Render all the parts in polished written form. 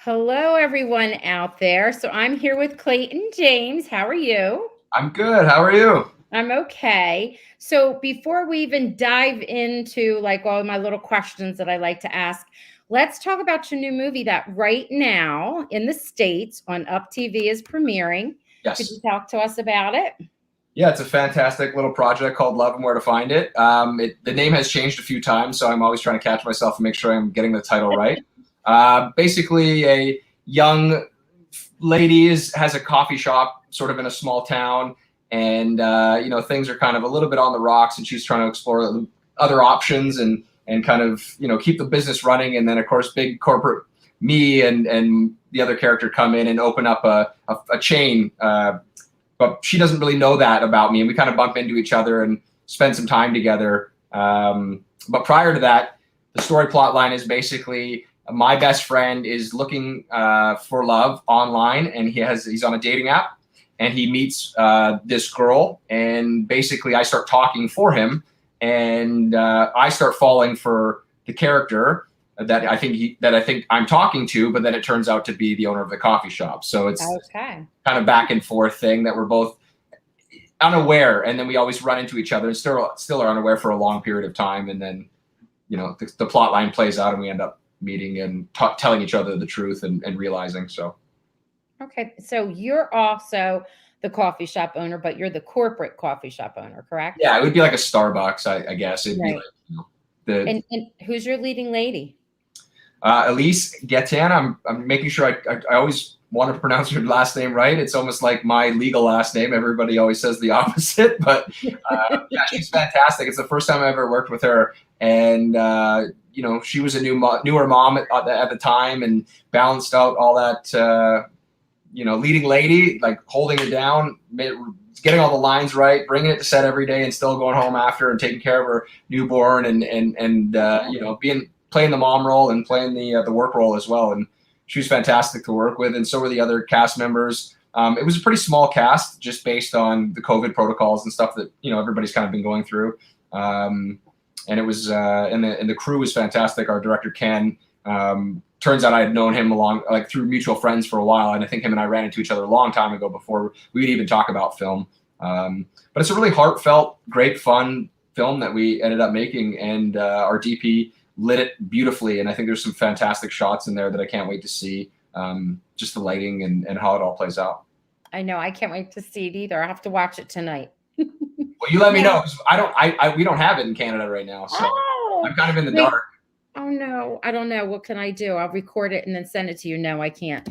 Hello, everyone out there. So I'm here with Clayton James. How are you? I'm good. How are you? I'm okay. So before we even dive into like all my little questions that I like to ask, let's talk about your new movie that right now in the States on UpTv is premiering. Could you Yes. talk to us about it? Yeah, it's a fantastic little project called Love and Where to Find It. The name has changed a few times, so I'm always trying to catch myself and make sure I'm getting the title right. Basically, a young lady has a coffee shop sort of in a small town, and things are kind of a little bit on the rocks, and she's trying to explore other options and kind of keep the business running. And then of course, big corporate me and the other character come in and open up a chain. But she doesn't really know that about me, and we kind of bump into each other and spend some time together. But prior to that, the story plot line is basically my best friend is looking for love online, and he's on a dating app, and he meets this girl, and basically I start talking for him, and I start falling for the character that I think I'm talking to, but then it turns out to be the owner of the coffee shop. So it's Okay. kind of back and forth thing that we're both unaware, and then we always run into each other and still are unaware for a long period of time, and then the plot line plays out and we end up meeting and telling each other the truth and realizing. So Okay. So you're also the coffee shop owner, but you're the corporate coffee shop owner, correct? yeah, it would be like a Starbucks, I guess. It'd be Right. like the And who's your leading lady? Elise Getian. I'm making sure I always want to pronounce her last name right. It's almost like my legal last name. Everybody always says the opposite, but yeah, she's fantastic. It's the first time I ever worked with her, and she was a newer mom at the time, and balanced out all that. Leading lady, like holding it down, getting all the lines right, bringing it to set every day, and still going home after and taking care of her newborn, and playing the mom role and playing the work role as well. And she was fantastic to work with, and so were the other cast members. It was a pretty small cast, just based on the COVID protocols and stuff that everybody's kind of been going through. And it was and the crew was fantastic. Our director Ken. Turns out I had known him through mutual friends for a while, and I think him and I ran into each other a long time ago before we would even talk about film. But it's a really heartfelt, great fun film that we ended up making, and our DP lit it beautifully, and I think there's some fantastic shots in there that I can't wait to see. Just the lighting and how it all plays out. I know. I can't wait to see it either. I have to watch it tonight. Well, you let me know, because we don't have it in Canada right now, so Oh, I'm kind of in the wait. dark. Oh no, I don't know. What can I do? I'll record it and then send it to you. No, I can't.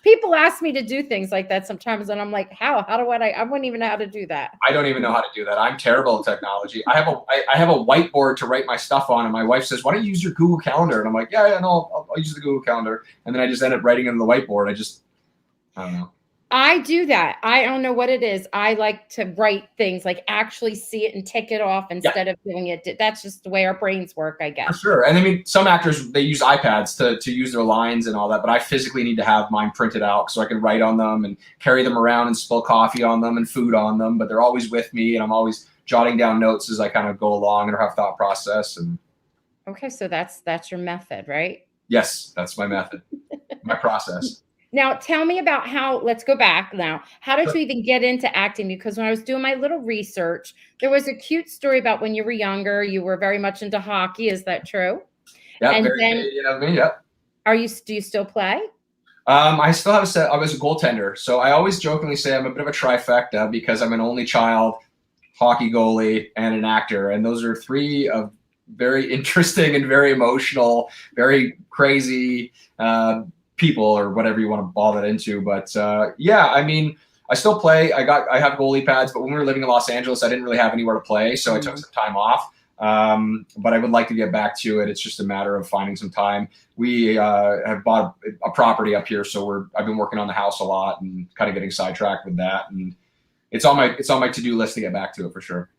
People ask me to do things like that sometimes, and I'm like, how? How do I wouldn't even know how to do that. I don't even know how to do that. I'm terrible at technology. I have a whiteboard to write my stuff on, and my wife says, "Why don't you use your Google Calendar?" And I'm like, "Yeah, no, I'll use the Google Calendar." And then I just end up writing it on the whiteboard. I don't know. I do that. I don't know what it is. I like to write things, like actually see it and tick it off Yeah, instead of doing it. That's just the way our brains work, I for guess. sure. And I mean, some actors, they use iPads to use their lines and all that, but I physically need to have mine printed out so I can write on them and carry them around and spill coffee on them and food on them. But they're always with me, and I'm always jotting down notes as I kind of go along and have thought process. And Okay, so that's your method, right? yes, that's my method, my process. Now, tell me about let's go back now. How did you even get into acting? Because when I was doing my little research, there was a cute story about when you were younger, you were very much into hockey. Is that true? Yeah, And very then Canadian of me. Yeah. do you still play? I still have I was a goaltender, so I always jokingly say I'm a bit of a trifecta because I'm an only child, hockey goalie, and an actor, and those are three of very interesting and very emotional, very crazy people, or whatever you want to ball that into. But yeah, I mean, I still play. I have goalie pads, but when we were living in Los Angeles, I didn't really have anywhere to play, so I took some time off. But I would like to get back to it. It's just a matter of finding some time. We have bought a property up here, so I've been working on the house a lot and kind of getting sidetracked with that. And it's on my to-do list to get back to it for sure.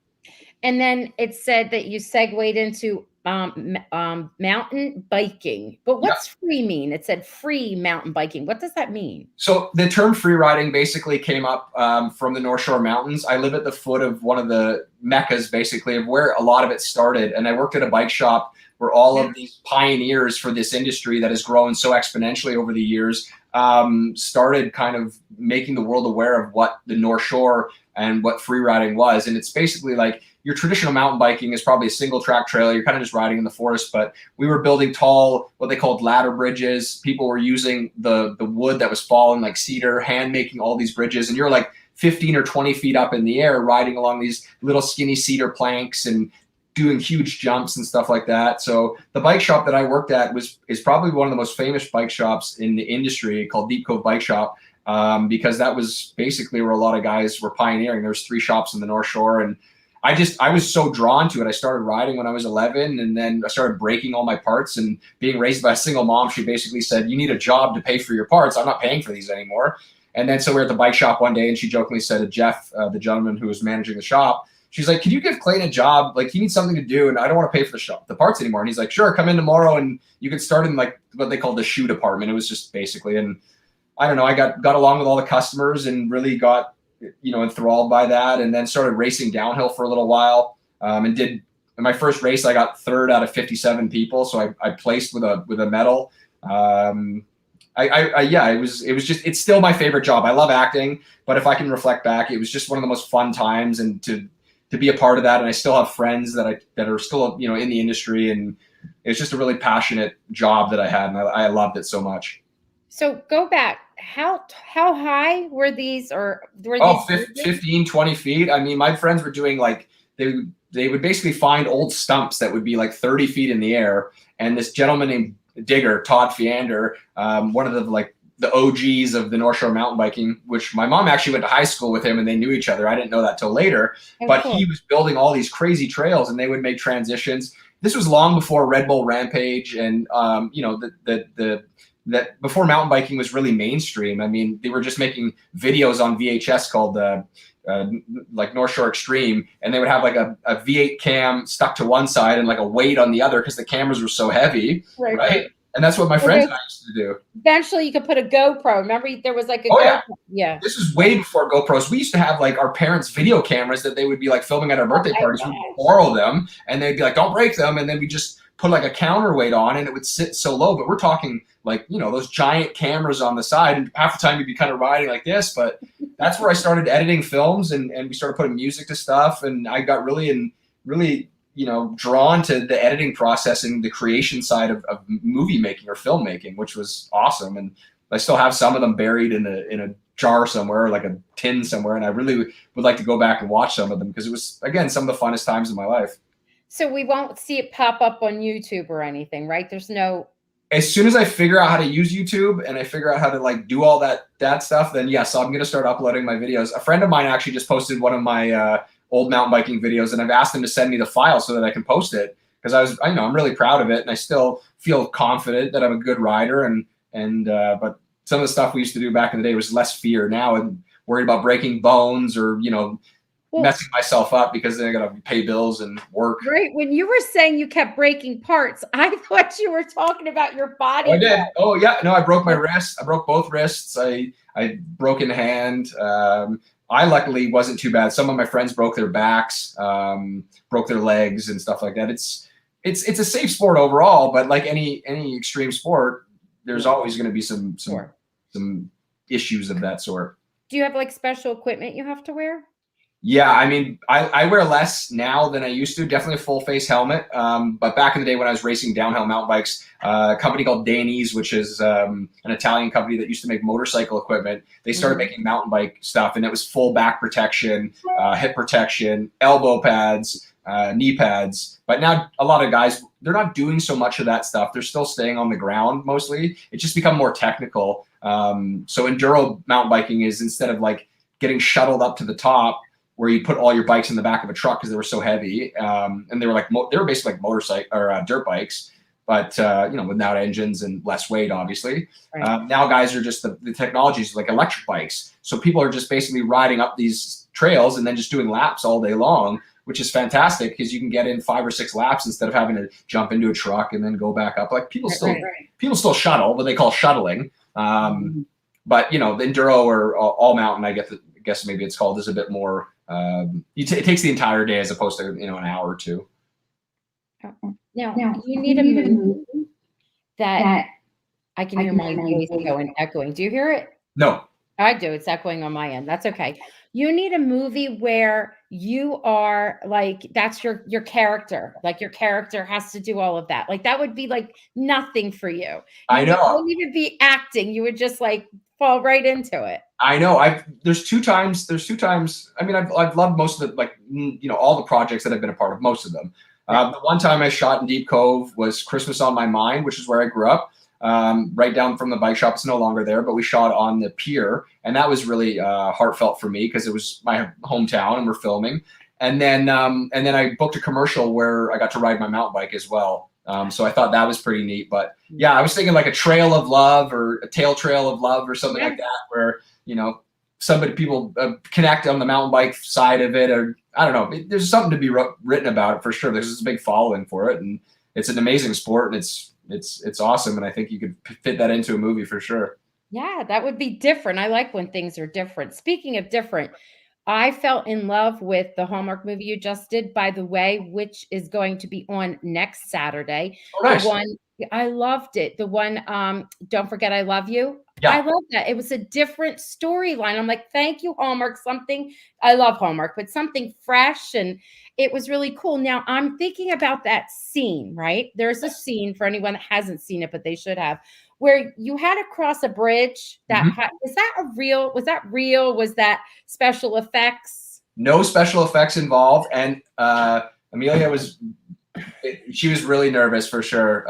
And then it said that you segued into mountain biking. But what's free mean? It said free mountain biking. What does that mean? So the term free riding basically came up from the North Shore Mountains. I live at the foot of one of the meccas, basically, of where a lot of it started. And I worked at a bike shop where all of these pioneers for this industry that has grown so exponentially over the years started kind of making the world aware of what the North Shore and what free riding was. And it's basically like your traditional mountain biking is probably a single track trail. You're kind of just riding in the forest, but we were building tall, what they called ladder bridges. People were using the wood that was fallen, like cedar, hand making all these bridges. And you're like 15 or 20 feet up in the air, riding along these little skinny cedar planks and doing huge jumps and stuff like that. So the bike shop that I worked at is probably one of the most famous bike shops in the industry, called Deep Cove Bike Shop, because that was basically where a lot of guys were pioneering. There's 3 shops in the North Shore, and I was so drawn to it. I started riding when I was 11, and then I started breaking all my parts. And being raised by a single mom, she basically said, "You need a job to pay for your parts. I'm not paying for these anymore." And then so we're at the bike shop one day, and she jokingly said to Jeff, the gentleman who was managing the shop, she's like, "Can you give Clayton a job? Like, he needs something to do, and I don't want to pay for the parts anymore." And he's like, "Sure, come in tomorrow, and you can start in like what they call the shoe department." It was just basically, and I don't know, I got along with all the customers and really got, enthralled by that, and then started racing downhill for a little while. And did in my first race, I got 3rd out of 57 people, so I placed with a medal. It's still my favorite job. I love acting, but if I can reflect back, it was just one of the most fun times, and to be a part of that. And I still have friends that are still, in the industry, and it's just a really passionate job that I had, and I loved it so much. So go back. How high were these, or were these 15, 20 feet? I mean, my friends were doing like, they would basically find old stumps that would be like 30 feet in the air. And this gentleman named Digger, Todd Fiander, one of the OGs of the North Shore mountain biking, which my mom actually went to high school with him, and they knew each other. I didn't know that till later, but he was building all these crazy trails, and they would make transitions. This was long before Red Bull Rampage, and that before mountain biking was really mainstream. I mean, they were just making videos on VHS called like North Shore Extreme, and they would have like a V8 cam stuck to one side and like a weight on the other because the cameras were so heavy, right? And that's what my friends and I used to do. Eventually, you could put a GoPro. Remember, there was like a GoPro. Yeah. This is way before GoPros. We used to have like our parents' video cameras that they would be like filming at our birthday parties. We would borrow them, and they'd be like, "Don't break them," and then we just put like a counterweight on, and it would sit so low. But we're talking like, those giant cameras on the side, and half the time you'd be kind of riding like this. But that's where I started editing films, and we started putting music to stuff, and I got really drawn to the editing process and the creation side of movie making or filmmaking, which was awesome. And I still have some of them buried in a jar somewhere, like a tin somewhere, and I really would like to go back and watch some of them, because it was, again, some of the funnest times of my life. So we won't see it pop up on YouTube or anything, right? There's no... As soon as I figure out how to use YouTube and I figure out how to like do all that stuff, then yes, I'm going to start uploading my videos. A friend of mine actually just posted one of my old mountain biking videos, and I've asked him to send me the file so that I can post it, because I'm really proud of it, and I still feel confident that I'm a good rider. But some of the stuff we used to do back in the day was less fear. Now I'm worried about breaking bones or, messing myself up, because then I got to pay bills and work. Right. When you were saying you kept breaking parts, I thought you were talking about your body. Oh, I did. Oh yeah. No, I broke my wrist. I broke both wrists. I broke in hand. I luckily wasn't too bad. Some of my friends broke their backs, broke their legs and stuff like that. It's a safe sport overall, but like any extreme sport, there's always going to be some issues of that sort. Do you have like special equipment you have to wear? Yeah, I mean, I wear less now than I used to. Definitely a full face helmet. But back in the day when I was racing downhill mountain bikes, a company called Dainese, which is an Italian company that used to make motorcycle equipment, they started making mountain bike stuff, and it was full back protection, hip protection, elbow pads, knee pads. But now a lot of guys, they're not doing so much of that stuff. They're still staying on the ground mostly. It's just become more technical. So enduro mountain biking is, instead of like getting shuttled up to the top, where you put all your bikes in the back of a truck because they were so heavy, and they were basically like motorcycle or dirt bikes, but without engines and less weight, obviously. Right. Now guys are just the technologies like electric bikes, so people are just basically riding up these trails and then just doing laps all day long, which is fantastic because you can get in 5 or 6 laps instead of having to jump into a truck and then go back up. Like people still shuttle, what they call shuttling. But the enduro or all mountain, I guess maybe it's called, is a bit more. It takes the entire day as opposed to an hour or two. Now, you need a movie that I can hear my voice going echoing. Do you hear it? No. I do. It's echoing on my end. That's okay. You need a movie where you are like that's your character. Like your character has to do all of that. Like that would be like nothing for you. I You know. wouldn't even be acting. You would just like fall right into it. I know. There's two times. I mean, I've loved most of the all the projects that I've been a part of. Most of them. The one time I shot in Deep Cove was Christmas on My Mind, which is where I grew up. Right down from the bike shop. It's no longer there, but we shot on the pier, and that was really heartfelt for me because it was my hometown, and we're filming. And then I booked a commercial where I got to ride my mountain bike as well. So I thought that was pretty neat. But yeah, I was thinking like a trail of love or a tail trail of love or something like that, where people connect on the mountain bike side of it, or I don't know. There's something to be written about it for sure. There's a big following for it, and it's an amazing sport, and it's awesome, and I think you could fit that into a movie for sure. Yeah, that would be different. I like when things are different. Speaking of different, I fell in love with the Hallmark movie you just did, by the way, which is going to be on next Saturday. Oh, nice. The one I loved it. The one, Don't Forget I Love You. Yeah. I love that. It was a different storyline. I'm like, thank you, Hallmark. Something I love Hallmark, but something fresh, and it was really cool. Now I'm thinking about that scene, right? There's a scene for anyone that hasn't seen it, but they should have, where you had to cross a bridge. Was that real? Was that special effects? No special effects involved. And Amelia she was really nervous for sure.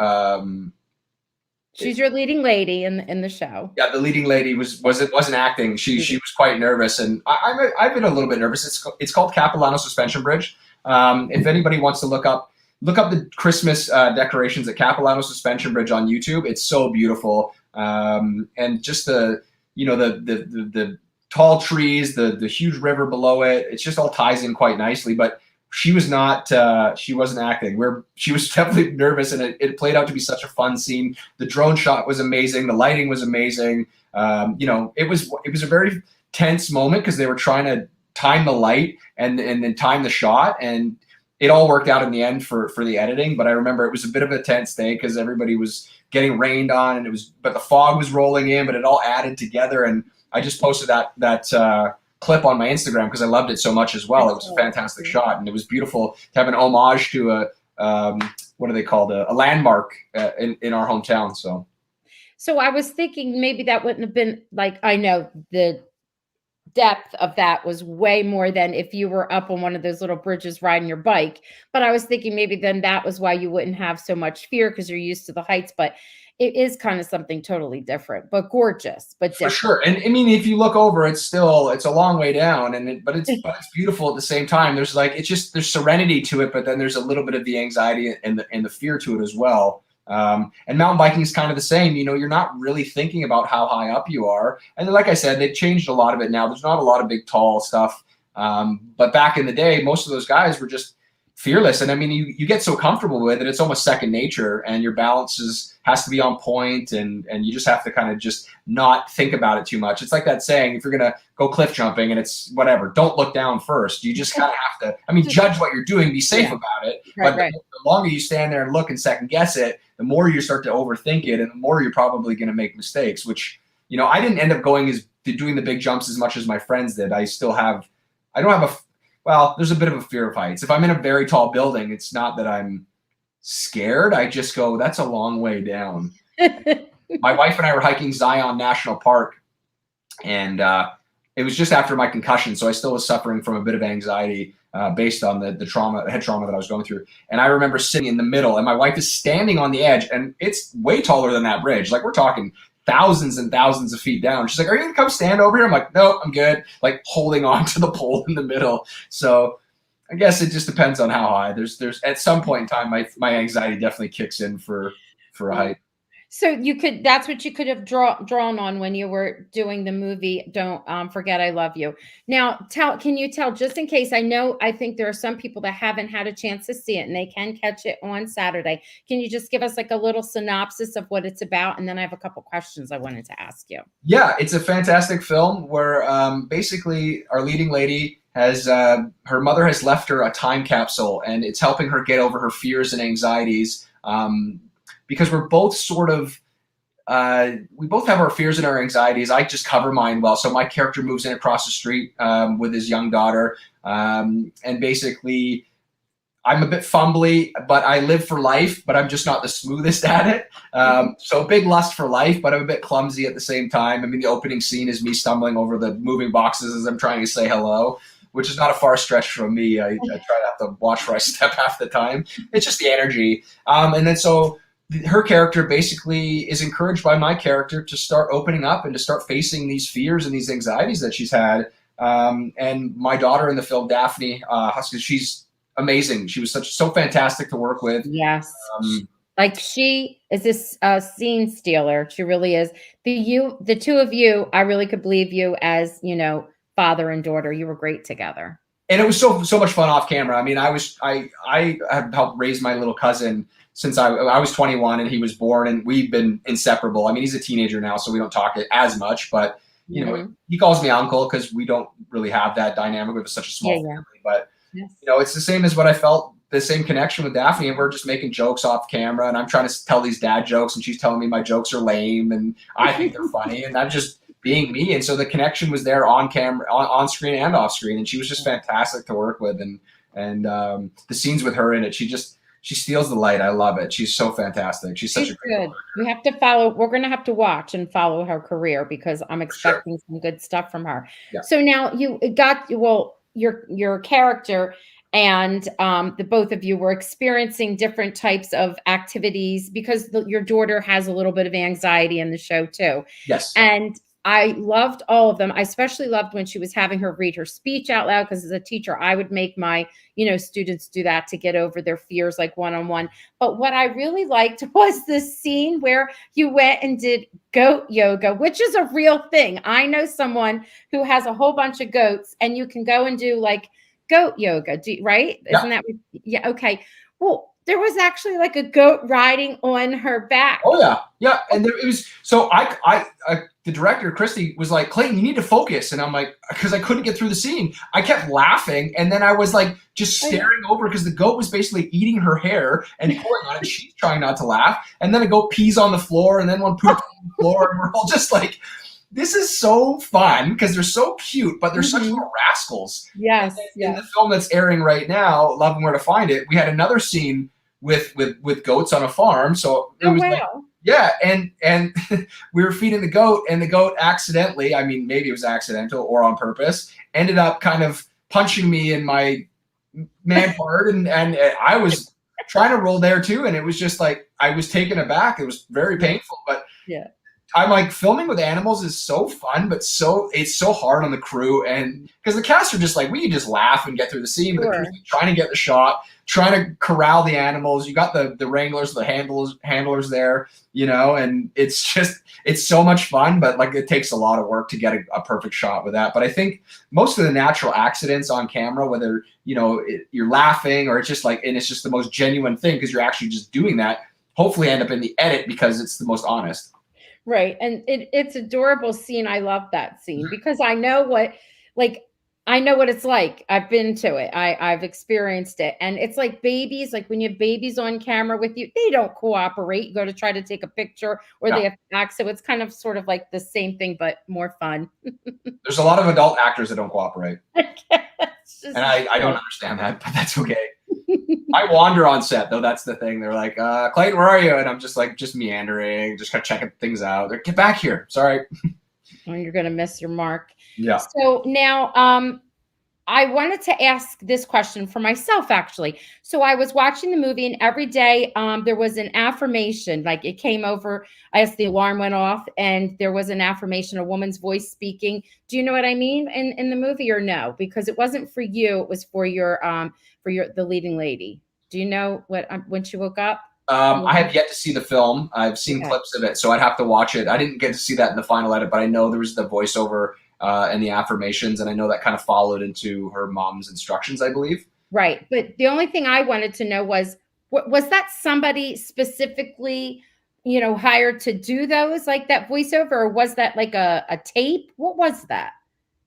She's your leading lady in the show. Yeah, the leading lady wasn't acting. She was quite nervous, and I've been a little bit nervous. It's called Capilano Suspension Bridge. If anybody wants to look up the Christmas decorations at Capilano Suspension Bridge on YouTube. It's so beautiful, and just the tall trees, the huge river below it. It just all ties in quite nicely. But she was not. She wasn't acting. She was definitely nervous, and it played out to be such a fun scene. The drone shot was amazing. The lighting was amazing. It was a very tense moment because they were trying to time the light and then time the shot, and it all worked out in the end for the editing. But I remember it was a bit of a tense day because everybody was getting rained on, and but the fog was rolling in, but it all added together. And I just posted that clip on my Instagram because I loved it so much as well. It was a fantastic shot, and it was beautiful to have an homage to what are they called? A landmark in our hometown. So I was thinking maybe that wouldn't have been like, I know the depth of that was way more than if you were up on one of those little bridges riding your bike. But I was thinking maybe then that was why you wouldn't have so much fear because you're used to the heights. But it is kind of something totally different, but gorgeous, but different. For sure. And I mean, if you look over, it's a long way down, but it's beautiful at the same time. There's there's serenity to it, but then there's a little bit of the anxiety and the fear to it as well. And mountain biking is kind of the same. You're not really thinking about how high up you are. And like I said, they've changed a lot of it now. There's not a lot of big, tall stuff. But back in the day, most of those guys were just fearless. And I mean, you get so comfortable with it, it's almost second nature, and your balance has to be on point, and you just have to kind of just not think about it too much. It's like that saying, if you're going to go cliff jumping and it's whatever, don't look down first. You just kind of have to, judge what you're doing, be safe about it. Right, but the longer you stand there and look and second guess it, the more you start to overthink it, and the more you're probably going to make mistakes, which, I didn't end up doing the big jumps as much as my friends did. There's a bit of a fear of heights. If I'm in a very tall building, it's not that I'm scared. I just go, that's a long way down. My wife and I were hiking Zion National Park, and it was just after my concussion, so I still was suffering from a bit of anxiety based on the head trauma that I was going through. And I remember sitting in the middle, and my wife is standing on the edge, and it's way taller than that bridge. Like, we're talking thousands and thousands of feet down. She's like, "Are you gonna come stand over here?" I'm like, "Nope, I'm good." Like, holding on to the pole in the middle. So I guess it just depends on how high. There's at some point in time, my anxiety definitely kicks in for a height. So that's what you could have drawn on when you were doing the movie Don't Forget I Love You. Now, can you tell, just in case, I think there are some people that haven't had a chance to see it, and they can catch it on Saturday. Can you just give us like a little synopsis of what it's about? And then I have a couple questions I wanted to ask you. Yeah, it's a fantastic film where basically our leading lady has her mother has left her a time capsule, and it's helping her get over her fears and anxieties. Because we're both sort of we both have our fears and our anxieties. I just cover mine well. So my character moves in across the street with his young daughter, and basically I'm a bit fumbly, but I live for life, but I'm just not the smoothest at it. So big lust for life, but I'm a bit clumsy at the same time. I mean, the opening scene is me stumbling over the moving boxes as I'm trying to say hello, which is not a far stretch from me. I try to have to watch where I step half the time. It's just the energy. And then so her character basically is encouraged by my character to start opening up and to start facing these fears and these anxieties that she's had. And my daughter in the film, Daphne Huskins, she's amazing. She was so fantastic to work with. Yes. Like she is this scene stealer. She really is. The two of you, I really could believe you as, father and daughter. You were great together. And it was so much fun off camera. I mean, I have helped raise my little cousin since I was 21 and he was born, and we've been inseparable. I mean, he's a teenager now, so we don't talk as much, but he calls me uncle because we don't really have that dynamic. We have such a small family, but it's the same as what I felt, the same connection with Daphne, and we're just making jokes off camera, and I'm trying to tell these dad jokes, and she's telling me my jokes are lame, and I think they're funny, and I'm just being me. And so the connection was there on camera, on screen and off screen, and she was just fantastic to work with, and the scenes with her in it, she steals the light. I love it. She's so fantastic. She's such a great good. We have to follow. We're going to have to watch and follow her career because I'm expecting some good stuff from her. Yeah. So now you got your character and the both of you were experiencing different types of activities because your daughter has a little bit of anxiety in the show too. Yes. And I loved all of them. I especially loved when she was having her read her speech out loud, because as a teacher, I would make my, students do that to get over their fears, like one-on-one. But what I really liked was the scene where you went and did goat yoga, which is a real thing. I know someone who has a whole bunch of goats, and you can go and do like goat yoga, right? Yeah. Isn't that? Yeah. Okay. Well, there was actually like a goat riding on her back. Oh yeah. Yeah. And it was, so the director, Christy, was like, Clayton, you need to focus. And I'm like, because I couldn't get through the scene. I kept laughing. And then I was like, just staring over, because the goat was basically eating her hair and pulling on it. She's trying not to laugh. And then a goat pees on the floor, and then one poops on the floor. And we're all just like, this is so fun because they're so cute, but they're such little rascals. Yes. In the film that's airing right now, Love and Where to Find It, we had another scene with goats on a farm. So it was like, yeah, and we were feeding the goat, and the goat accidentally, I mean, maybe it was accidental or on purpose, ended up kind of punching me in my man part, and I was trying to roll there too, and it was just like I was taken aback. It was very painful, but yeah. I'm like, filming with animals is so fun, but it's so hard on the crew, and because the cast are just like, we can just laugh and get through the scene, but the crew's trying to get the shot, trying to corral the animals. You got the wranglers, the handlers there, and it's so much fun, but like it takes a lot of work to get a perfect shot with that. But I think most of the natural accidents on camera, whether you're laughing or it's just like, and it's just the most genuine thing because you're actually just doing that, hopefully end up in the edit because it's the most honest. Right. And it's adorable scene. I love that scene because I know what it's like. I've been to it. I've experienced it. And it's like babies, like when you have babies on camera with you, they don't cooperate. You go to try to take a picture or they have to act. So it's kind of sort of like the same thing, but more fun. There's a lot of adult actors that don't cooperate. And I don't understand that, but that's okay. I wander on set, though. That's the thing. They're like, Clayton, where are you? And I'm just like, just meandering, just kind of checking things out. They're, get back here. Sorry. Oh, you're going to miss your mark. Yeah. So now I wanted to ask this question for myself, actually. So I was watching the movie, and every day there was an affirmation. Like it came over as the alarm went off, and there was an affirmation, a woman's voice speaking. Do you know what I mean in the movie, or no? Because it wasn't for you. It was for the leading lady. Do you know what when she woke up? I have yet to see the film. I've seen clips of it, so I'd have to watch it. I didn't get to see that in the final edit, but I know there was the voiceover and the affirmations, and I know that kind of followed into her mom's instructions, I believe. Right, but the only thing I wanted to know was that somebody specifically, hired to do that voiceover, or was that like a tape? What was that?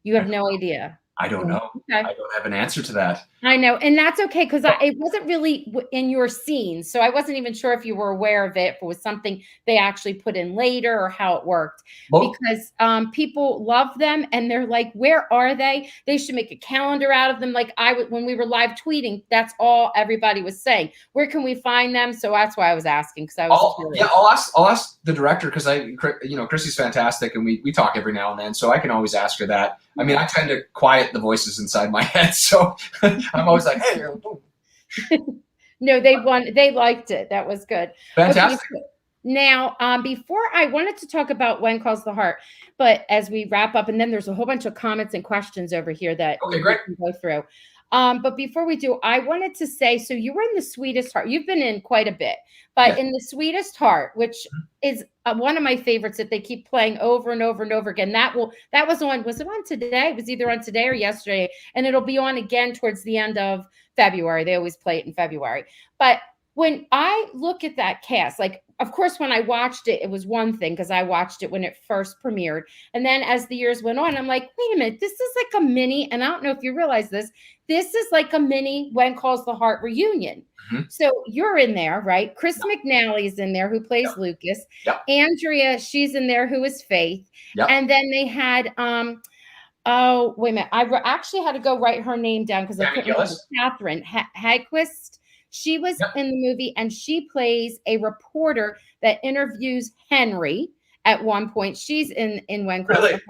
You have no idea. I don't know. Okay. I don't have an answer to that. I know, and that's okay because it wasn't really in your scene, so I wasn't even sure if you were aware of it, if it was something they actually put in later or how it worked. Well, Because people love them and they're like, "Where are they? They should make a calendar out of them." Like when we were live tweeting, that's all everybody was saying. Where can we find them? So that's why I was asking because I was curious. Yeah, I'll ask the director because Chrissy's fantastic and we talk every now and then, so I can always ask her that. I mean, I tend to quiet the voices inside my head, so I'm always like, hey. No, they liked it. That was good. Fantastic. Okay, now, before I wanted to talk about When Calls the Heart, but as we wrap up, and then there's a whole bunch of comments and questions over here that Okay, we great. can go through. But before we do, I wanted to say, so you were in The Sweetest Heart. You've been in quite a bit, but in The Sweetest Heart, which is one of my favorites that they keep playing over and over and over again. Was it on today? It was either on today or yesterday, and it'll be on again towards the end of February. They always play it in February. But when I look at that cast, like, of course, when I watched it, it was one thing because I watched it when it first premiered. And then as the years went on, I'm like, wait a minute, this is like a mini, and I don't know if you realize this is like a mini When Calls the Heart reunion. So you're in there, right? Chris McNally is in there, who plays Lucas. Andrea, she's in there, who is Faith. And then they had, oh, wait a minute. I actually had to go write her name down because I couldn't remember. Catherine Hagquist. She was in the movie, and she plays a reporter that interviews Henry at one point. She's in When Calls the Heart.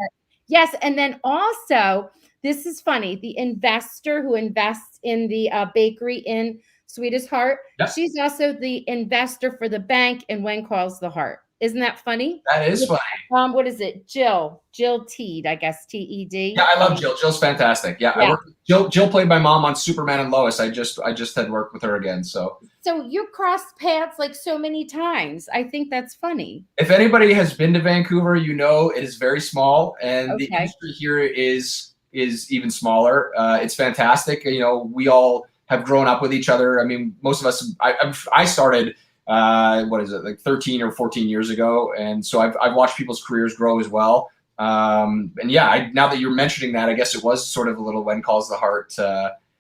Yes, and then also, this is funny, the investor who invests in the bakery in Sweetest Heart, she's also the investor for the bank in When Calls the Heart. Isn't that funny? That is funny. What is it? Jill Teed, I guess, Ted. Yeah, I love Jill. Jill's fantastic. Yeah. I worked, Jill played my mom on Superman and Lois. I just had worked with her again. So you crossed paths like so many times. I think that's funny. If anybody has been to Vancouver, you know it is very small, and the industry here is even smaller. It's fantastic. You know, we all have grown up with each other. I mean, most of us. I started. What is it, like 13 or 14 years ago, and so I've watched people's careers grow as well. And yeah, now that you're mentioning that, I guess it was sort of a little When Calls the Heart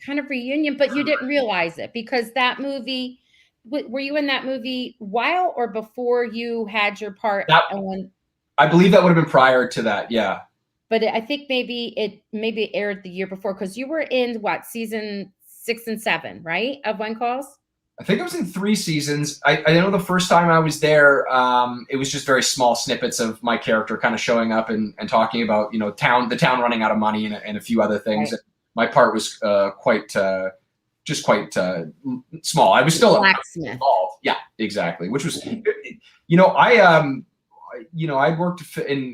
kind of reunion, but you didn't realize it because that movie. Were you in that movie while or before you had your part? I believe that would have been prior to that. Yeah, but I think maybe it aired the year before because you were in season 6 and 7, right, of When Calls. I think I was in 3 seasons. I know the first time I was there, it was just very small snippets of my character kind of showing up and talking about, you know, the town running out of money and a few other things. Right. My part was quite small. I was still involved. Yeah, exactly. Which was, you know, I'd worked in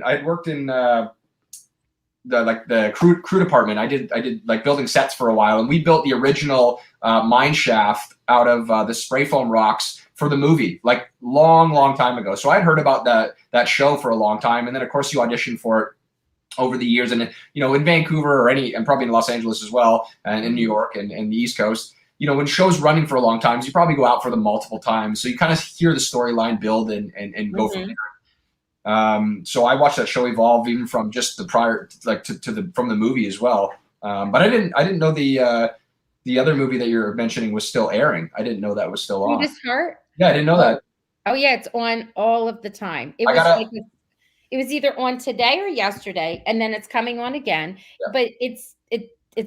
the crew department. I did like building sets for a while, and we built the original mine shaft out of the spray foam rocks for the movie, like long time ago. So I'd heard about that show for a long time, and then of course you audition for it over the years. And you know, in Vancouver and probably in Los Angeles as well, and in New York and the East Coast, you know, when shows running for a long time, you probably go out for them multiple times, so you kind of hear the storyline build and go from there. So I watched that show evolve even from just the prior, like from the movie as well. But I didn't know the other movie that you're mentioning was still airing. I didn't know that was still on. Sweetest Heart? Yeah, I didn't know that. Oh yeah, it's on all of the time. It was either on today or yesterday, and then it's coming on again. Yeah. But it's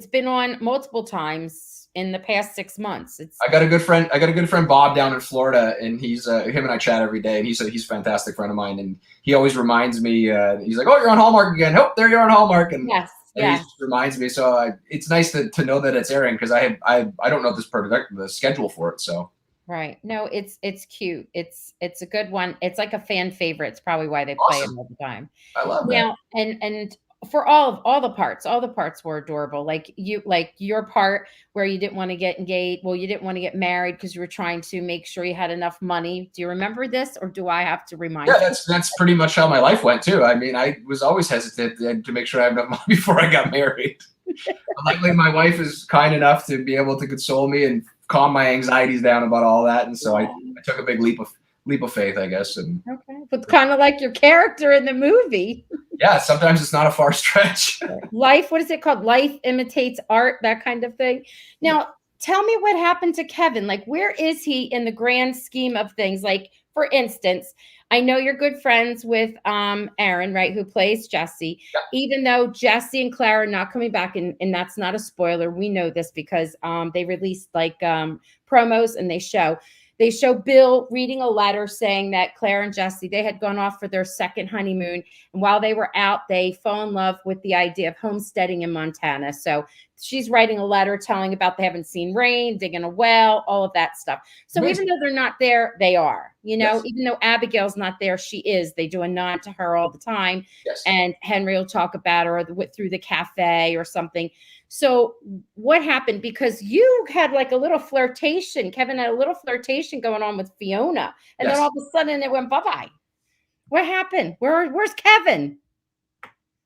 been on multiple times in the past 6 months. I got a good friend Bob down in Florida, and he's him and I chat every day, and he's a fantastic friend of mine, and he always reminds me. He's like, "Oh, you're on Hallmark again. Oh, there you are on Hallmark." And yes. And he just reminds me. So it's nice to know that it's airing because I don't know the schedule for it. So right. No, it's cute. It's a good one. It's like a fan favorite. It's probably why they play it all the time. I love that. Now, and for all the parts were adorable. Like your part where you didn't want to get engaged. Well, you didn't want to get married because you were trying to make sure you had enough money. Do you remember this, or do I have to remind you? Yeah, that's pretty much how my life went too. I mean, I was always hesitant to make sure I had enough money before I got married. Luckily, my wife is kind enough to be able to console me and calm my anxieties down about all that, and so I took a big leap of faith, I guess. And okay, but kind of like your character in the movie. Yeah, sometimes it's not a far stretch. Life, what is it called? Life imitates art, that kind of thing. Yeah. Now, tell me what happened to Kevin. Like, where is he in the grand scheme of things? Like, for instance, I know you're good friends with Aaron, right, who plays Jesse, Yeah. even though Jesse and Claire are not coming back, and that's not a spoiler. We know this because they released like promos, and they show Bill reading a letter saying that Claire and Jesse, they had gone off for their second honeymoon. And while they were out, they fall in love with the idea of homesteading in Montana. So she's writing a letter telling about they haven't seen rain, digging a well, all of that stuff. So Amazing. even though they're not there, they are, you know, Yes. even though Abigail's not there, she is. They do a nod to her all the time. Yes. And Henry will talk about her through the cafe or something. So what happened? Because you had like a little flirtation. Kevin had a little flirtation going on with Fiona. And Yes. then all of a sudden it went bye-bye. What happened? Where's Kevin?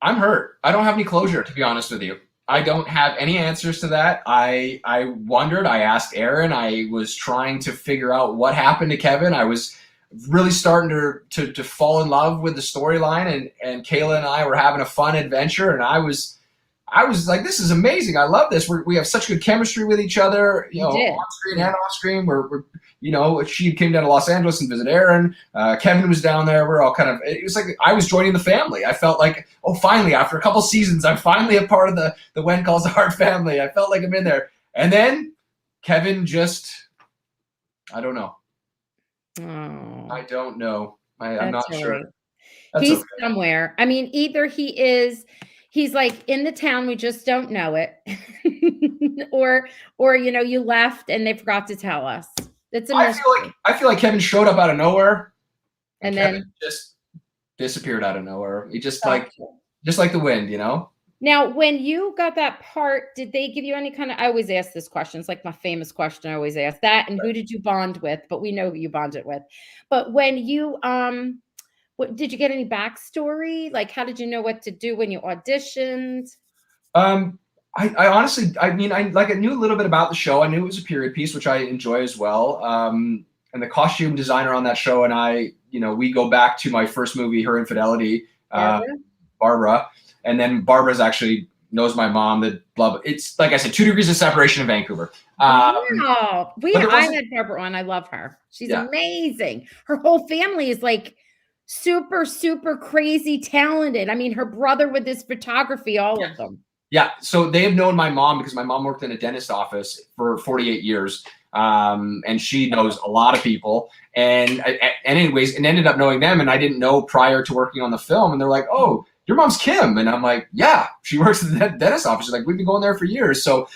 I'm hurt. I don't have any closure, to be honest with you. I don't have any answers to that. I wondered. I asked Aaron. I was trying to figure out what happened to Kevin. I was really starting to fall in love with the storyline, and Kayla and I were having a fun adventure, and I was like, this is amazing. I love this. We have such good chemistry with each other, you know, on screen and off screen. We're you know, she came down to Los Angeles and visited Aaron. Kevin was down there. We're all kind of, it was like I was joining the family. I felt like, oh, finally, after a couple seasons, I'm finally a part of the When Calls the Heart family. I felt like I'm in there. And then Kevin just, I don't know. Oh, I don't know. I'm not sure. That's he's okay. Somewhere. I mean, either he's like in the town, we just don't know it. or you know, you left and they forgot to tell us. It's a mystery. I feel like Kevin showed up out of nowhere and Kevin then just disappeared out of nowhere. He just like the wind, you know? Now, when you got that part, did they give you any kind of, I always ask this question. It's like my famous question. I always ask that. And who did you bond with? But we know who you bonded with. But when you, did you get any backstory? Like, how did you know what to do when you auditioned? I honestly, I mean, I knew a little bit about the show. I knew it was a period piece, which I enjoy as well. And the costume designer on that show and I, you know, we go back to my first movie, Her Infidelity, Barbara. And then Barbara's actually knows my mom. It's like I said, 2 degrees of separation in Vancouver. Wow. I had Barbara on. I love her. She's amazing. Her whole family is like super, super crazy talented. I mean, her brother with his photography, all of them. Yeah. So they have known my mom because my mom worked in a dentist office for 48 years. And she knows a lot of people. And anyways, and ended up knowing them. And I didn't know prior to working on the film. And they're like, oh, your mom's Kim. And I'm like, yeah, she works at the dentist office. She's like, we've been going there for years. So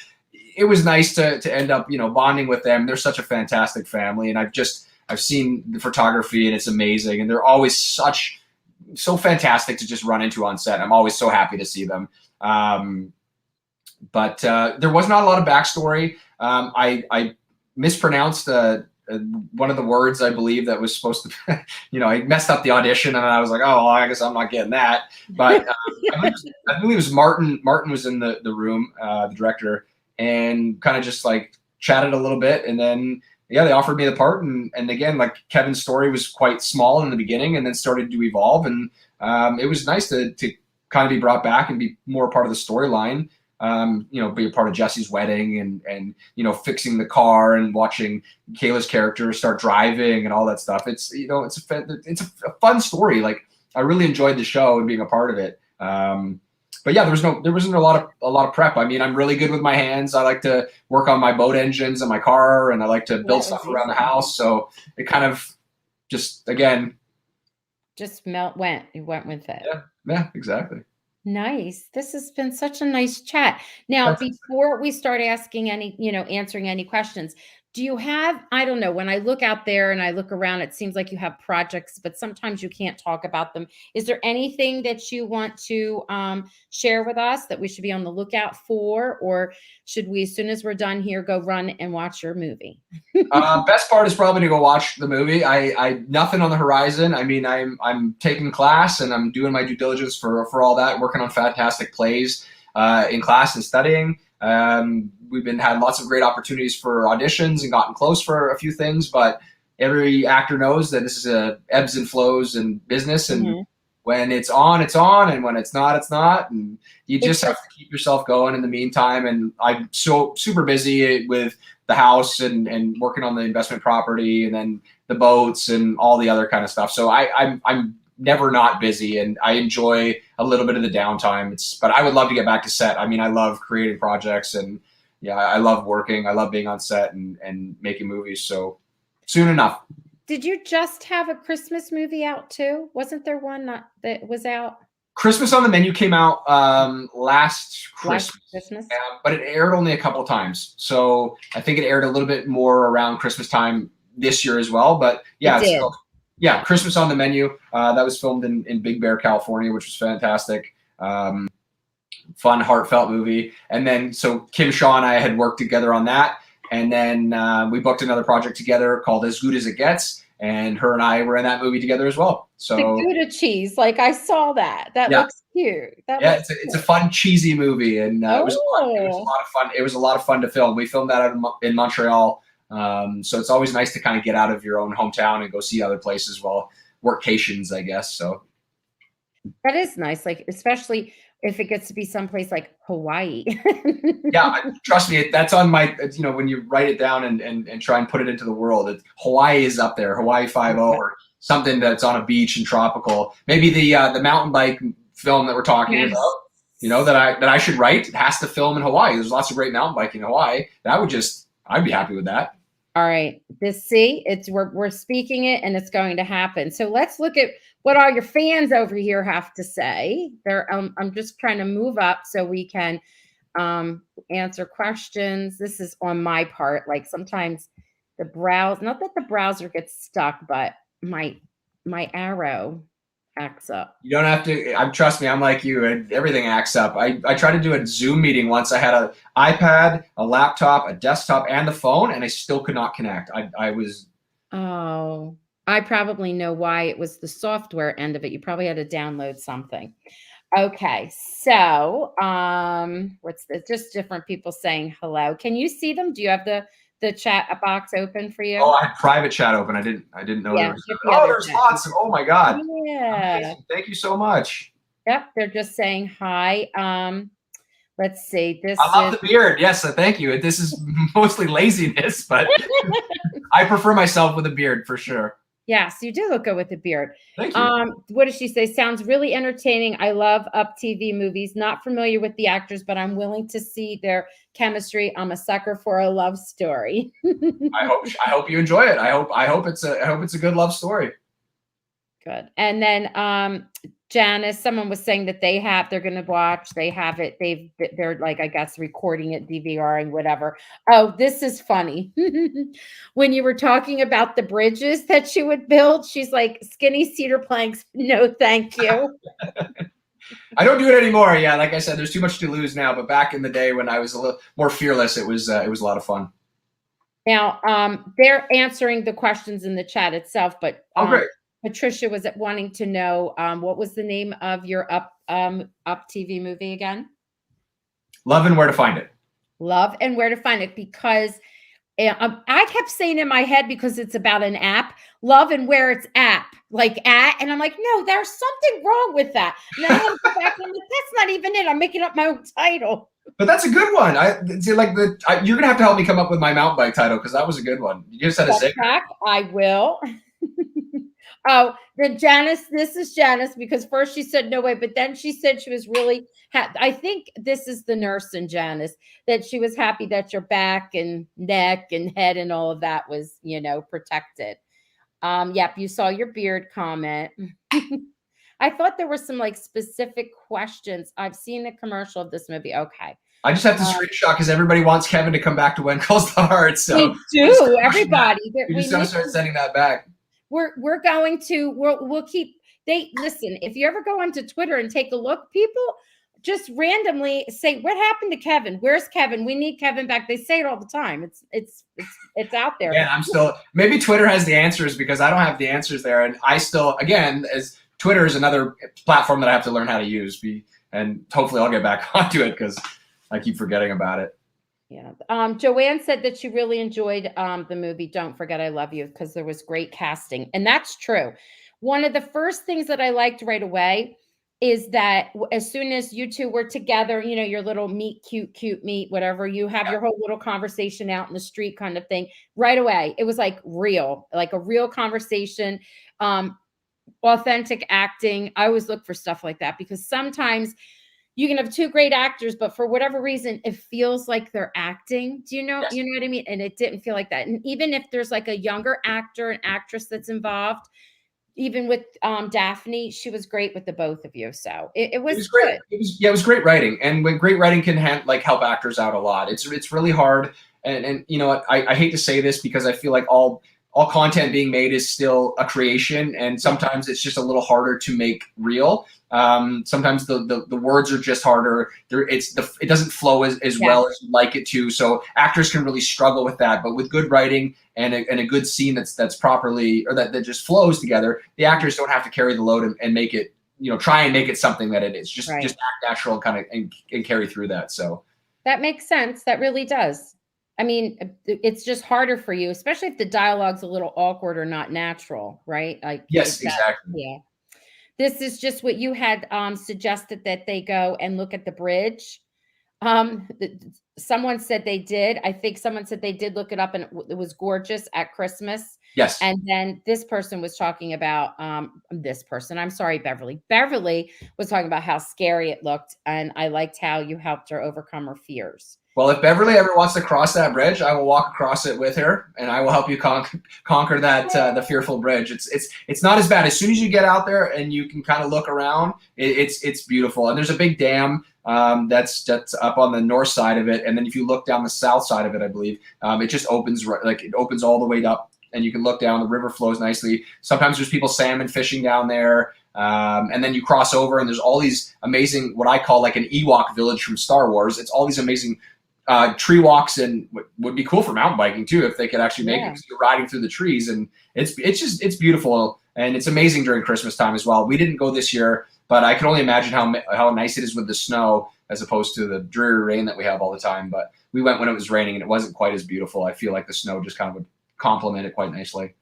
it was nice to end up, you know, bonding with them. They're such a fantastic family. And I've seen the photography and it's amazing. And they're always so fantastic to just run into on set. I'm always so happy to see them. But there was not a lot of backstory. I mispronounced one of the words, I believe, that was supposed to, you know, I messed up the audition and I was like, oh, well, I guess I'm not getting that. But I believe it was Martin. Martin was in the room, the director, and kind of just like chatted a little bit. And then, yeah, they offered me the part. And again, like Kevin's story was quite small in the beginning and then started to evolve. And it was nice to kind of be brought back and be more a part of the storyline. You know, be a part of Jesse's wedding and you know, fixing the car and watching Kayla's character start driving and all that stuff. It's, you know, it's a fun story. Like I really enjoyed the show and being a part of it. But yeah, there wasn't a lot of prep. I mean, I'm really good with my hands. I like to work on my boat engines and my car, and I like to build stuff around the house. So it kind of just, again, just went with it. Yeah, exactly. Nice. This has been such a nice chat. Now, before we start asking answering any questions, do you have, I don't know, when I look out there and I look around, it seems like you have projects, but sometimes you can't talk about them. Is there anything that you want to share with us that we should be on the lookout for? Or should we, as soon as we're done here, go run and watch your movie? Best part is probably to go watch the movie. I nothing on the horizon. I mean, I'm taking class and I'm doing my due diligence for all that, working on fantastic plays in class and studying. We've had lots of great opportunities for auditions and gotten close for a few things, but every actor knows that this is a ebbs and flows in business. And when it's on, and when it's not, it's not. And you just have to keep yourself going in the meantime. And I'm so super busy with the house and working on the investment property and then the boats and all the other kind of stuff. So I'm never not busy, and I enjoy a little bit of the downtime. But I would love to get back to set. I mean, I love creating projects, and yeah, I love working. I love being on set and making movies. So soon enough. Did you just have a Christmas movie out too? Wasn't there one that was out? Christmas on the Menu came out last Christmas. But it aired only a couple of times. So I think it aired a little bit more around Christmas time this year as well. But yeah, yeah, Christmas on the Menu. That was filmed in Big Bear, California, which was fantastic. Fun, heartfelt movie. And then so Kim Shaw and I had worked together on that. And then we booked another project together called As Good as It Gets. And her and I were in that movie together as well. So the Gouda cheese, like I saw that. That looks cute. It's a fun, cheesy movie, and it was a lot of fun. It was a lot of fun to film. We filmed that in Montreal. So it's always nice to kind of get out of your own hometown and go see other places. Well, workations, I guess. So that is nice, like especially if it gets to be someplace like Hawaii. Yeah, trust me, that's on my, when you write it down and try and put it into the world, Hawaii is up there, Hawaii 5-0 or something that's on a beach and tropical. Maybe the mountain bike film that we're talking about, that I should write, it has to film in Hawaii. There's lots of great mountain biking in Hawaii. I'd be happy with that. All right. We're speaking it and it's going to happen. So let's look at what all your fans over here have to say. I'm just trying to move up so we can answer questions. This is on my part. Like sometimes not that the browser gets stuck, but my arrow acts up. You don't have to. Trust me, I'm like you, and everything acts up. I tried to do a Zoom meeting once. I had an iPad, a laptop, a desktop, and the phone, and I still could not connect. Oh, I probably know why. It was the software end of it. You probably had to download something. Okay, so what's this? Just different people saying hello. Can you see them? Do you have the chat box open for you? Oh, I had private chat open. I didn't know there was. There's lots of. Oh my God. Yeah. Amazing. Thank you so much. Yep, they're just saying hi. Let's see. I love the beard. Yes, thank you. This is mostly laziness, but I prefer myself with a beard for sure. Yes, you do look good with the beard. Thank you. What does she say? Sounds really entertaining. I love UpTv movies. Not familiar with the actors, but I'm willing to see their chemistry. I'm a sucker for a love story. I hope you enjoy it. I hope it's a good love story. Good. And then Janice, someone was saying that they're going to watch. They have it. They're like, I guess, recording it, DVRing, whatever. Oh, this is funny. When you were talking about the bridges that she would build, she's like, skinny cedar planks. No, thank you. I don't do it anymore. Yeah, like I said, there's too much to lose now. But back in the day when I was a little more fearless, it was a lot of fun. Now, they're answering the questions in the chat itself, but great. Patricia was wanting to know what was the name of your UpTv movie again? Love and Where to Find It. Love and Where to Find It, because I kept saying in my head, because it's about an app, Love and Where It's App, like at, and I'm like, no, there's something wrong with that. And then I went back and that's not even it. I'm making up my own title. But that's a good one. You're gonna have to help me come up with my mountain bike title, because that was a good one. You just had a zig. I will. Oh, then Janice, this is Janice, because first she said no way, but then she said she was really I think this is the nurse in Janice, that she was happy that your back and neck and head and all of that was, protected. Yep, you saw your beard comment. I thought there were some like specific questions. I've seen the commercial of this movie. Okay. I just have to screenshot because everybody wants Kevin to come back to When Calls the Heart. So we do. Everybody. We just gotta start sending that back. We're going to, we'll keep, listen, if you ever go onto Twitter and take a look, people just randomly say, what happened to Kevin? Where's Kevin? We need Kevin back. They say it all the time. It's out there. Yeah, maybe Twitter has the answers, because I don't have the answers there. And I still, again, as Twitter is another platform that I have to learn how to use. And hopefully I'll get back onto it, because I keep forgetting about it. Yeah. Joanne said that she really enjoyed the movie Don't Forget I Love You, because there was great casting. And that's true. One of the first things that I liked right away is that as soon as you two were together, you know, your little meet cute meet, whatever, you have your whole little conversation out in the street kind of thing. Right away, it was like real, like a real conversation. Um, Authentic acting. I always look for stuff like that because sometimes you can have two great actors, but for whatever reason, it feels like they're acting. Do Yes. you know what I mean? And it didn't feel like that. And even if there's like a younger actor and actress that's involved, even with Daphne, she was great with the both of you. So it It was was great. good. It was great writing, and when great writing can like help actors out a lot. It's really hard, and you know what? I hate to say this because I feel like all content being made is still a creation, and Yeah. sometimes it's just a little harder to make real. Sometimes the words are just harder. It doesn't flow as Yeah. well as you'd like it to. So actors can really struggle with that. But with good writing and a good scene that's properly or that just flows together, the actors don't have to carry the load and make it, you know, try and make it something that it is. Just Right. act natural kind of and carry through that. So That makes sense. That really does. I mean, it's just harder for you, especially if the dialogue's a little awkward or not natural, right? Like yes, that, exactly. yeah. This is just what you had suggested that they go and look at the bridge. Someone said they did. I think someone said they did look it up, and it was gorgeous at Christmas. Yes. And then this person was talking about this person. I'm sorry, Beverly. Beverly was talking about how scary it looked, and I liked how you helped her overcome her fears. Well, if Beverly ever wants to cross that bridge, I will walk across it with her, and I will help you conquer that the fearful bridge. It's not as bad. As soon as you get out there and you can kind of look around, it's beautiful. And there's a big dam that's up on the north side of it, and then if you look down the south side of it, I believe it just opens like it opens all the way up, and you can look down. The river flows nicely. Sometimes there's people salmon fishing down there. And then you cross over, and there's all these amazing, what I call like an Ewok village from Star Wars. It's all these amazing tree walks, and would be cool for mountain biking too if they could actually make it, because you're riding through the trees, and it's beautiful, and it's amazing during Christmas time as well. We didn't go this year, but I can only imagine how nice it is with the snow as opposed to the dreary rain that we have all the time. But we went when it was raining, and it wasn't quite as beautiful. I feel like the snow just kind of would complement it quite nicely.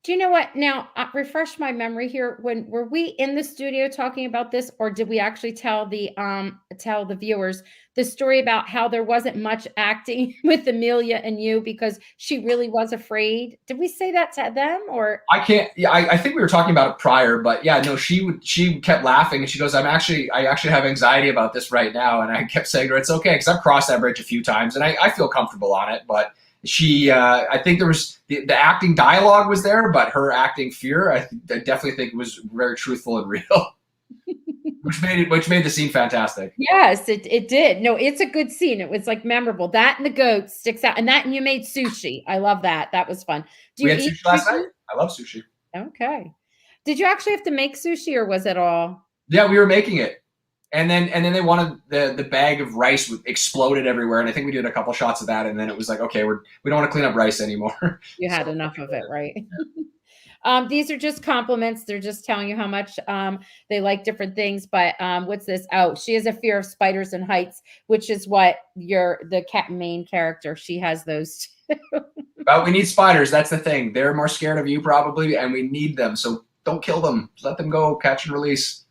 Do you know what? Now, refresh my memory here. When were we in the studio talking about this, or did we actually tell the viewers the story about how there wasn't much acting with Amelia and you because she really was afraid? Did we say that to them, or I can't. Yeah, I think we were talking about it prior, but yeah, no, she kept laughing, and she goes, I actually have anxiety about this right now, and I kept saying to her, it's okay, because I've crossed that bridge a few times, and I feel comfortable on it, but she, I think there was the acting dialogue was there, but her acting fear, I definitely think was very truthful and real, which made the scene fantastic. yes, it did. No, it's a good scene. It was like memorable. That and the goat sticks out, and that and you made sushi. I love that. That was fun. Do We you had eat sushi last sushi? night. I love sushi. Okay. Did you actually have to make sushi, or was it all? Yeah, we were making it. And then they wanted the bag of rice exploded everywhere, and I think we did a couple shots of that, and then it was like, okay, we don't want to clean up rice anymore. You had So, enough of it, right? These are just compliments. They're just telling you how much they like different things. But what's this? Oh, she has a fear of spiders and heights, which is what the main character. She has those too. but we need spiders. That's the thing. They're more scared of you probably, and we need them. So don't kill them. Let them go. Catch and release,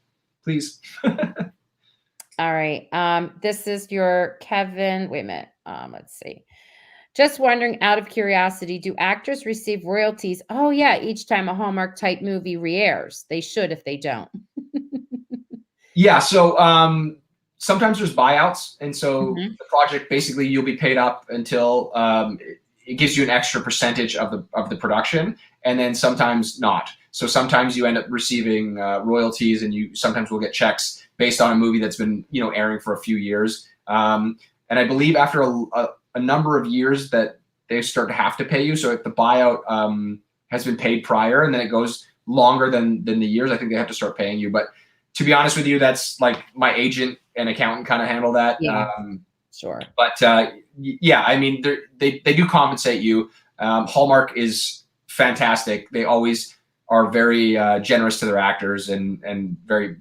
please. All right. This is your Kevin. Wait a minute. Let's see. Just wondering, out of curiosity, do actors receive royalties? Oh, yeah, each time a Hallmark type movie re-airs. They should if they don't. Yeah. So sometimes there's buyouts, and so Mhm. the project basically you'll be paid up until it gives you an extra percentage of the production, and then sometimes not. So sometimes you end up receiving royalties, and you sometimes will get checks based on a movie that's been airing for a few years. And I believe after a number of years that they start to have to pay you. So if the buyout has been paid prior, and then it goes longer than the years, I think they have to start paying you. But to be honest with you, that's like my agent and accountant kind of handle that. Yeah, sure. But yeah, I mean, they do compensate you. Hallmark is fantastic. They always are very generous to their actors and very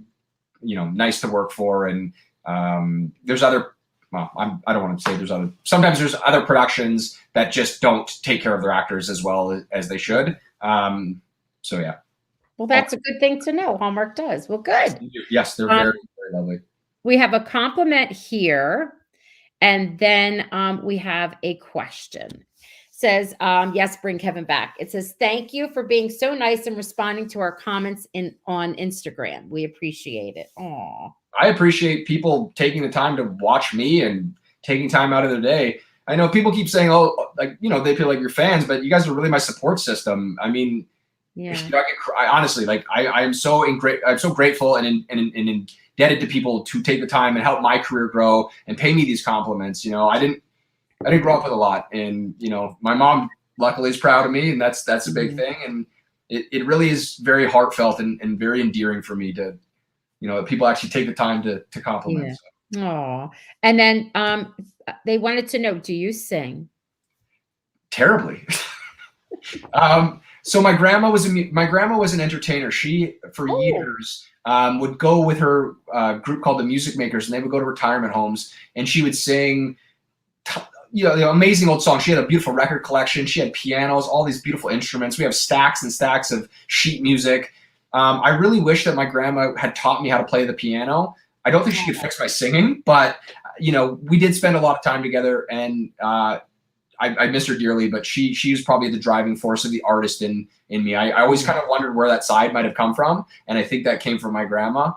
nice to work for. And there's other. Well, I don't want to say there's other. Sometimes there's other productions that just don't take care of their actors as well as they should. So yeah. Well, that's a good thing to know. Hallmark does. Well, good. Yes, they're very, very lovely. We have a compliment here, and then we have a question. Says, yes, bring Kevin back. It says, thank you for being so nice and responding to our comments on Instagram. We appreciate it. Aw. I appreciate people taking the time to watch me and taking time out of their day. I know people keep saying, oh, like, you know, they feel like you're fans, but you guys are really my support system. I mean, yeah. I honestly, like, I'm so grateful and indebted to people to take the time and help my career grow and pay me these compliments. You know, I didn't grow up with a lot, and, you know, my mom luckily is proud of me, and that's a big thing. And it really is very heartfelt and very endearing for me to, you know, people actually take the time to compliment. Yeah. So. Oh, and then they wanted to know, do you sing? Terribly. So my grandma was an entertainer. She, for years, would go with her group called the Music Makers, and they would go to retirement homes, and she would sing, you know, amazing old songs. She had a beautiful record collection. She had pianos, all these beautiful instruments. We have stacks and stacks of sheet music. I really wish that my grandma had taught me how to play the piano. I don't think she could fix my singing, but, you know, we did spend a lot of time together, and I miss her dearly, but she was probably the driving force of the artist in me. I always kind of wondered where that side might have come from, and I think that came from my grandma.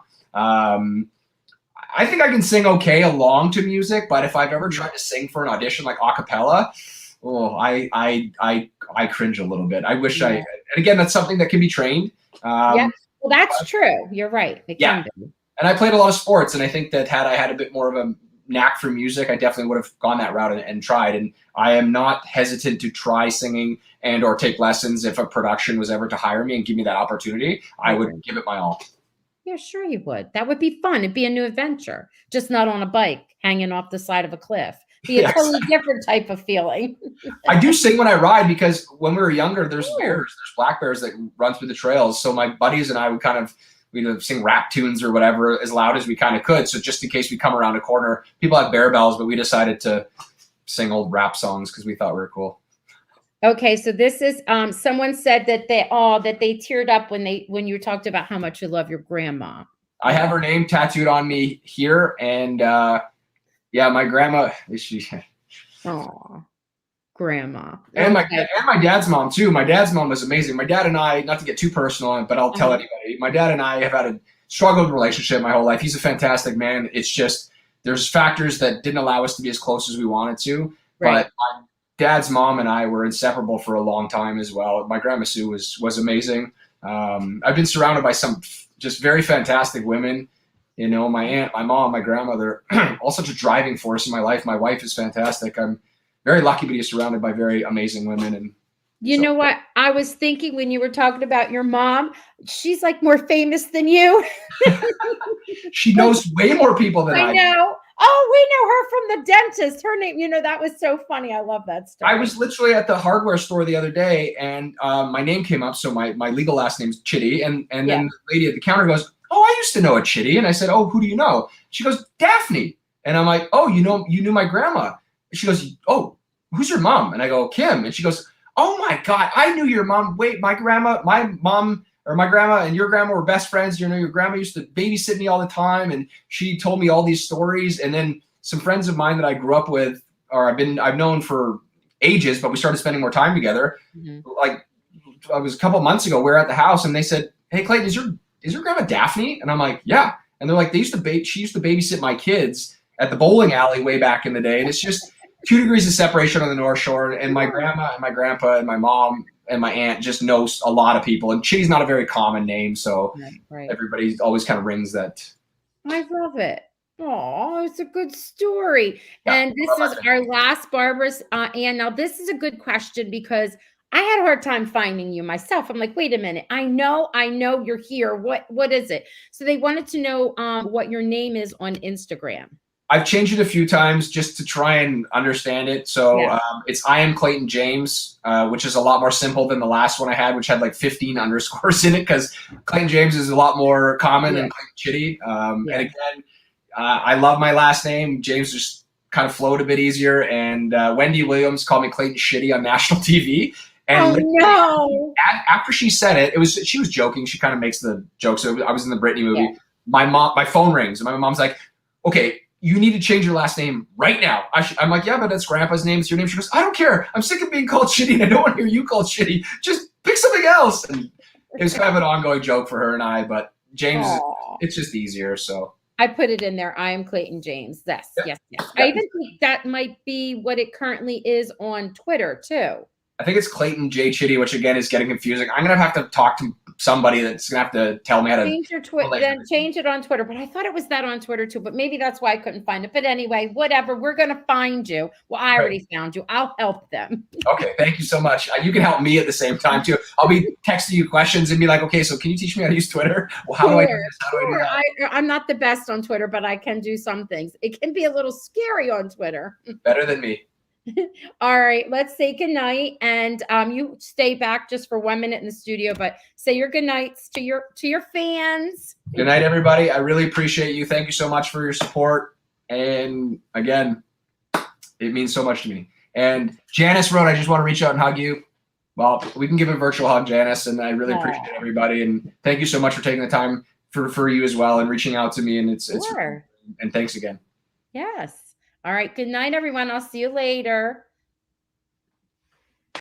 I think I can sing okay along to music, but if I've ever tried to sing for an audition like a cappella, I cringe a little bit. I wish and again, that's something that can be trained. Yeah, well, that's true. You're right. It can be. And I played a lot of sports, and I think that had I had a bit more of a knack for music, I definitely would have gone that route and tried. And I am not hesitant to try singing and or take lessons if a production was ever to hire me and give me that opportunity. I would give it my all. Yeah, sure you would. That would be fun. It'd be a new adventure, just not on a bike hanging off the side of a cliff. Be a totally different type of feeling. I do sing when I ride, because when we were younger, there's black bears that run through the trails. So my buddies and I would we'd sing rap tunes or whatever as loud as we kind of could. So just in case we come around a corner, people had bear bells, but we decided to sing old rap songs because we thought we were cool. Okay, so this is someone said that they teared up when you talked about how much you love your grandma. I have her name tattooed on me here, and yeah, my grandma. Oh, grandma. And my dad's mom too. My dad's mom was amazing. My dad and I, not to get too personal on it, but I'll tell anybody. My dad and I have had a struggled relationship my whole life. He's a fantastic man. It's just there's factors that didn't allow us to be as close as we wanted to. Right. But my dad's mom and I were inseparable for a long time as well. My grandma Sue was amazing. I've been surrounded by some just very fantastic women. You know, my aunt, my mom, my grandmother, all such a driving force in my life. My wife is fantastic. I'm very lucky to be surrounded by very amazing women. And you know what? I was thinking when you were talking about your mom, she's like more famous than you. She knows way more people than I know. Oh, we know her from the dentist. Her name, you know, that was so funny. I love that story. I was literally at the hardware store the other day, and my name came up. So my legal last name's Chitty. And then the lady at the counter goes, "Oh, I used to know a Chitty." And I said, "Oh, who do you know?" She goes, "Daphne." And I'm like, "Oh, you knew my grandma." And she goes, "Oh, who's your mom?" And I go, "Kim." And she goes, "Oh my God, I knew your mom. Wait, my mom or my grandma and your grandma were best friends. You know, your grandma used to babysit me all the time, and she told me all these stories." And then some friends of mine that I grew up with, or I've known for ages, but we started spending more time together. Like, it was a couple of months ago, we were at the house, and they said, "Hey, Clayton, is your grandma Daphne?" And I'm like, "Yeah." And they're like, she used to babysit my kids at the bowling alley way back in the day. And it's just 2 degrees of separation on the North Shore. And my grandma and my grandpa and my mom and my aunt just knows a lot of people. And Chitty's not a very common name, so everybody always kind of rings that. I love it. Oh, it's a good story. Yeah, and this is our last Barbara's. And now this is a good question because I had a hard time finding you myself. I'm like, wait a minute. I know you're here. What is it? So they wanted to know what your name is on Instagram. I've changed it a few times just to try and understand it. So it's I am Clayton James, which is a lot more simple than the last one I had, which had like 15 underscores in it, because Clayton James is a lot more common than Clayton Chitty. And again, I love my last name. James just kind of flowed a bit easier. And Wendy Williams called me Clayton Shitty on national TV. And Oh no. after she said it, she was joking. She kind of makes the joke. So I was in the Britney movie. Yeah. My phone rings, and my mom's like, "Okay, you need to change your last name right now." I'm like, "Yeah, but that's Grandpa's name. It's your name." She goes, "I don't care. I'm sick of being called shitty, and I don't want to hear you called shitty. Just pick something else." And it was kind of an ongoing joke for her and I. But James, it's just easier. So I put it in there. I am Clayton James. Yes, yes, yes. I even think that might be what it currently is on Twitter too. I think it's Clayton J Chitty, which again is getting confusing. I'm gonna have to talk to somebody that's gonna have to tell me how to change your Twitter. Then change it on Twitter. But I thought it was that on Twitter too. But maybe that's why I couldn't find it. But anyway, whatever. We're gonna find you. Well, I already found you. I'll help them. Okay, thank you so much. You can help me at the same time too. I'll be texting you questions and be like, "Okay, so can you teach me how to use Twitter? Well, how do I do this? How do I do that?" I'm not the best on Twitter, but I can do some things. It can be a little scary on Twitter. Better than me. All right, let's say goodnight, and you stay back just for 1 minute in the studio, but say your goodnights to your fans. Good night, everybody. I really appreciate you. Thank you so much for your support, and again, it means so much to me. And Janice wrote, "I just want to reach out and hug you." Well, we can give a virtual hug, Janice, and I really appreciate everybody, and thank you so much for taking the time for you as well and reaching out to me, and it's and thanks again. Yes. All right. Good night, everyone. I'll see you later.